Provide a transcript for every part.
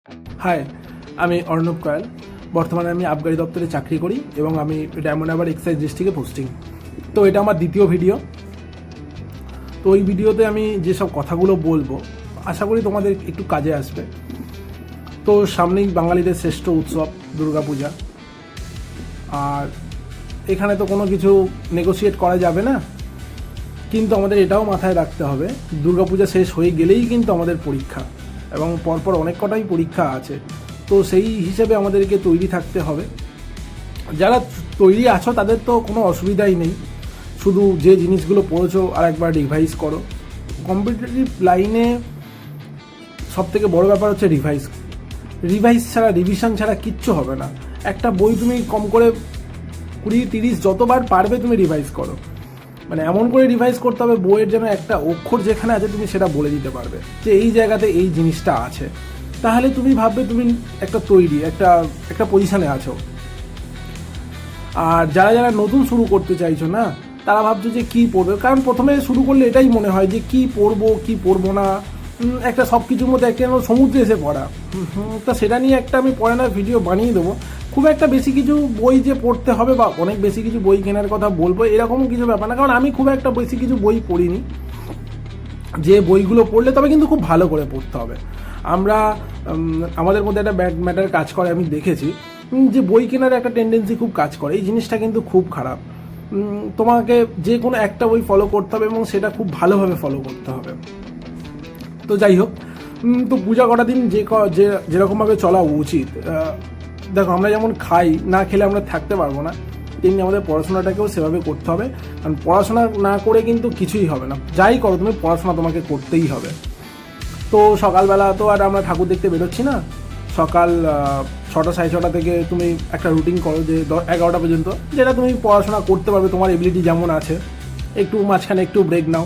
High, আমি অর্ণব কয়াল। বর্তমানে আমি আবগারি দপ্তরে চাকরি করি এবং আমি ডায়মন্ড হারবার এক্সাইজ ডিস্ট্রিক্টে পোস্টিং। তো এটা আমার দ্বিতীয় ভিডিও। তো ওই ভিডিওতে আমি যেসব কথাগুলো বলবো আশা করি তোমাদের একটু কাজে আসবে। তো সামনেই বাঙালিদের শ্রেষ্ঠ উৎসব দুর্গাপূজা, আর এখানে তো কোনো কিছু নেগোসিয়েট করা যাবে না, কিন্তু আমাদের এটাও মাথায় রাখতে হবে দুর্গাপূজা শেষ হয়ে গেলেই কিন্তু আমাদের পরীক্ষা, এবং পরপর অনেক কটাই পরীক্ষা আছে। তো সেই হিসেবে আমাদেরকে তৈরি থাকতে হবে। যারা তৈরি আছো তাদের তো কোনো অসুবিধাই নেই, শুধু যে জিনিসগুলো পড়েছো আর একবার রিভাইজ করো। কম্পিটিটিভ লাইনে সবথেকে বড় ব্যাপার হচ্ছে রিভাইজ ছাড়া, রিভিশন ছাড়া কিচ্ছু হবে না। একটা বই তুমি কম করে 20-30 যতবার পারবে তুমি রিভাইজ করো, মানে এমন করে রিভাইজ করতে হবে বইয়ের যেন একটা অক্ষর যেখানে আছে তুমি সেটা বলে দিতে পারবে যে এই জায়গাতে এই জিনিসটা আছে। তাহলে তুমি ভাববে তুমি একটা তৈরি একটা পজিশনে আছো। আর যারা যারা নতুন শুরু করতে চাইছো না, তারা ভাবছো যে কী পড়বে, কারণ প্রথমে শুরু করলে এটাই মনে হয় যে কী পড়বো কী পড়বো না, একটা সব কিছুর মধ্যে একটা সমুদ্রে এসে পড়া। তা সেটা নিয়ে একটা আমি পরে না ভিডিও বানিয়ে দেবো। খুব একটা বেশি কিছু বই যে পড়তে হবে বা অনেক বেশি কিছু বই কেনার কথা বলবো এরকম কিছু ব্যাপার না, কারণ আমি খুব একটা বেশি কিছু বই পড়িনি। যে বইগুলো পড়লে তবে কিন্তু খুব ভালো করে পড়তে হবে। আমাদের মধ্যে একটা ব্যাড ম্যাটার কাজ করে, আমি দেখেছি যে বই কেনার একটা টেন্ডেন্সি খুব কাজ করে। এই জিনিসটা কিন্তু খুব খারাপ। তোমাকে যে কোনো একটা বই ফলো করতে হবে এবং সেটা খুব ভালোভাবে ফলো করতে হবে। তো যাই হোক, তো পূজা কটা দিন যেরকমভাবে চলা উচিত। দেখো, আমরা যেমন খাই, না খেলে আমরা থাকতে পারবো না, তেমনি আমাদের পড়াশোনাটাকেও সেভাবে করতে হবে। কারণ পড়াশোনা না করে কিন্তু কিছুই হবে না। যাই করো তুমি, পড়াশোনা তোমাকে করতেই হবে। তো সকালবেলা তো আর আমরা ঠাকুর দেখতে বেরোচ্ছি না। সকাল 6টা-6:30 থেকে তুমি একটা রুটিন করো যে 11টা পর্যন্ত, যেটা তুমি পড়াশোনা করতে পারবে তোমার এবিলিটি যেমন আছে। একটু মাঝখানে একটু ব্রেক নাও।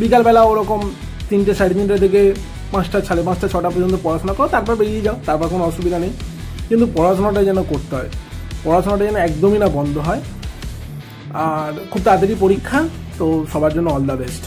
বিকালবেলা ওরকম 3টে-3:30 থেকে 5টা, 5:30, 6টা পর্যন্ত পড়াশোনা করো, তারপর বেরিয়ে যাও, তারপর কোনো অসুবিধা নেই। কিন্তু পড়াশোনাটা যেন করতে হয়, পড়াশোনাটা যেন একদমই না বন্ধ হয়। আর খুব তাড়াতাড়ি পরীক্ষা, তো সবার জন্য অল দ্য বেস্ট।